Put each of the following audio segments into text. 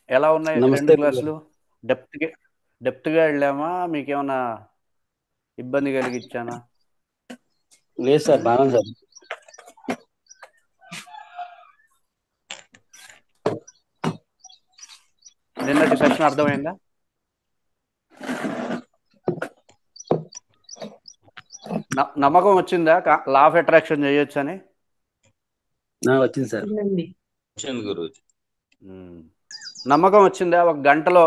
ఎలా ఉన్నాయి నమస్తే 2 గురుగారు. క్లాసులు? డెప్త్‌గా డెప్త్‌గా వెళ్ళామా? మీకేమన్నా ఇబ్బంది కలిగిచ్చానా? లేదు సార్, హ్మ్. బాగుంది సార్. నిన్నటి సెషన్ అర్థమైందా? నమ్మకం వచ్చిందా? లా ఆఫ్ అట్రాక్షన్ చేయొచ్చని? వచ్చింది సార్. వచ్చింది గురూజీ. నమ్మకం వచ్చిందా? ఒక గంటలో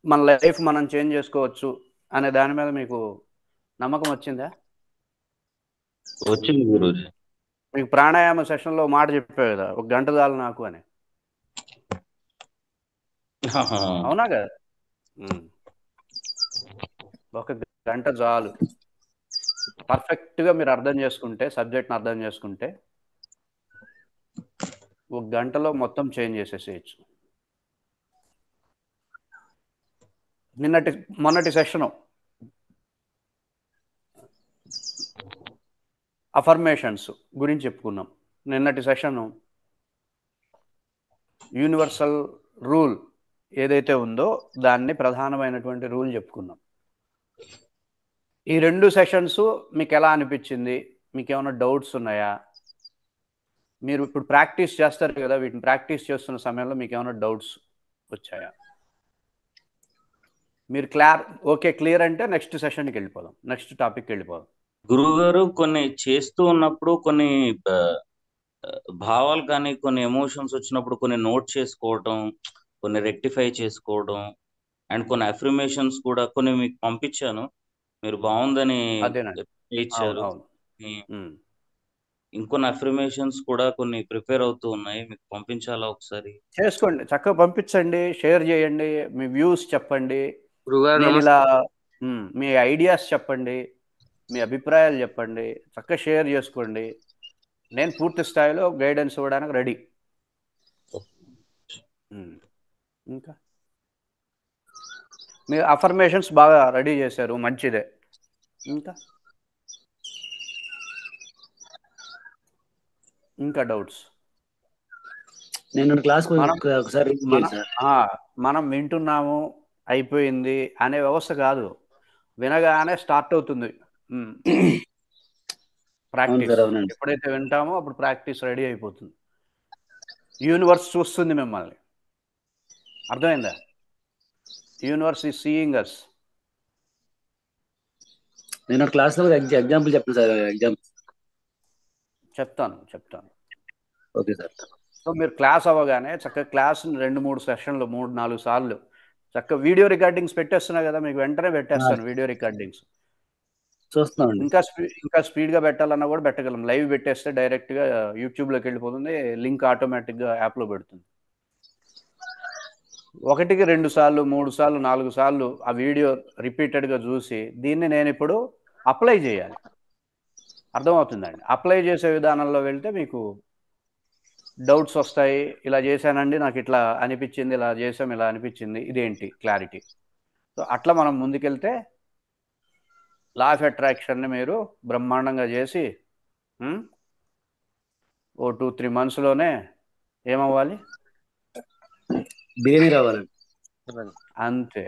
మన లైఫ్ మనం చేంజ్ చేసుకోవచ్చు అనే దాని మీద మీకు నమ్మకం వచ్చిందా? వచ్చింది గురూజీ. మీకు ప్రాణాయామ సెషన్‌లో మాట చెప్పావు కదా! ఒక గంట చాలు నాకు అని. అవునా కదా? ఒక గంట చాలు. పర్ఫెక్ట్‌గా మీరు అర్థం చేసుకుంటే, సబ్జెక్ట్‌ని అర్థం చేసుకుంటే, ఒక గంటలో మొత్తం చేంజ్ చేసేసేయొచ్చు. మొన్నటి సెషను అఫర్మేషన్స్ గురించి చెప్పుకున్నాం. నిన్నటి సెషను యూనివర్సల్ రూల్ ఏదైతే ఉందో దాన్ని ప్రధానమైనటువంటి రూల్ చెప్పుకున్నాం. ఈ 2 సెషన్స్ మీకెలా అనిపిచ్చింది? మీకేమన్నా డౌట్స్ ఉన్నాయా? మీరు ఇప్పుడు ప్రాక్టీస్ చేస్తారు కదా! వీటిని ప్రాక్టీస్ చేస్తున్న సమయంలో మీకేమన్నా డౌట్స్ వచ్చాయా? మీరు ఓకే. క్లియర్ అంటే నెక్స్ట్ సెషన్‌కెళ్ళిపోదాం. నెక్స్ట్ టాపిక్‌కెళ్ళిపోదాం. గురువుగారు కొన్ని చేస్తూ ఉన్నప్పుడు కొన్ని భావాలు కానీ కొన్ని ఎమోషన్స్ వచ్చినప్పుడు కొన్ని నోట్ చేసుకోవడం, కొన్ని రెక్టిఫై చేసుకోవడం అండ్ కొన్ని అఫర్మేషన్స్ కూడా కొన్ని మీకు పంపించాను. మీరు బాగుందని అదేనండి. అవును. ఇచ్చారు. అవును. హ్మ్. ఇంకొన్ని అఫర్మేషన్స్ కూడా కొన్ని ప్రిపేర్ అవుతూ ఉన్నాయి. మీకు పంపించాలా ఒకసారి? చేసుకోండి. చక్కగా పంపించండి. షేర్ చేయండి. మీ వ్యూస్ చెప్పండి. గురుగారు నేనిలా నమస్తే. మీ ఐడియాస్ చెప్పండి. మీ అభిప్రాయాలు చెప్పండి. చక్కగా షేర్ చేసుకోండి. నేను పూర్తి స్థాయిలో గైడెన్స్ ఇవ్వడానికి రెడీ. హ్మ్. ఇంకా? మీరు అఫర్మేషన్స్ బాగా రెడీ చేశారు. మంచిదే. ఇంకా? ఇంకా డౌట్స్? నేను క్లాస్ మనం ఒకసారి రిపీట్ మన చేయండి సార్. ఆ! మనం వింటున్నాము, అయిపోయింది అనే వ్యవస్థ కాదు. వినగానే స్టార్ట్ అవుతుంది. హ్మ్. అవును ప్రాక్టీస్. సార్, అవునండి. ఎప్పుడైతే వింటామో అప్పుడు ప్రాక్టీస్ రెడీ అయిపోతుంది. యూనివర్స్ చూస్తుంది మిమ్మల్ని. అర్థమైందా? యూనివర్స్ ఈస్ సీయింగ్ అస్. నేను క్లాస్ లో ఎగ్జాంపుల్ చెప్పండి సార్. చెప్తాను. Okay sir. సో, మీరు క్లాస్ అవ్వగానే చక్కగా క్లాస్‌ని 2, 3 సెషన్‌లు 3, 4 సార్లు చక్కగా వీడియో రికార్డింగ్స్ పెట్టేస్తున్నా కదా! మీకు వెంటనే పెట్టేస్తాను వీడియో రికార్డింగ్స్. చూస్తున్నామండి. ఇంకా స్పీడ్‌గా పెట్టాలన్నా కూడా పెట్టగలం. లైవ్ పెట్టేస్తే డైరెక్ట్‌గా యూట్యూబ్‌లోకెళ్ళిపోతుంది. లింక్ ఆటోమేటిక్‌గా యాప్‌లో పెడుతుంది. 1కి 2 సార్లు, 3 సార్లు, 4 సార్లు ఆ వీడియో రిపీటెడ్‌గా చూసి దీన్ని నేనిప్పుడు అప్లై చేయాలి. అర్థమవుతుందండి. అప్లై చేసే విధానంలో వెళ్తే మీకు డౌట్స్ వస్తాయి. ఇలా చేశానండి. నాకిట్లా అనిపిచ్చింది. ఇలా చేసాం. ఇలా అనిపిచ్చింది. ఇదేంటి క్లారిటీ. సో, అట్లా మనం ముందుకెళ్తే లా ఆఫ్ అట్రాక్షన్‌ని మీరు బ్రహ్మాండంగా చేసి హ్మ్. ఓ 2, 3 మంత్స్‌లోనే ఏమవ్వాలి? బిర్యానీ రావాలండి. అంతే.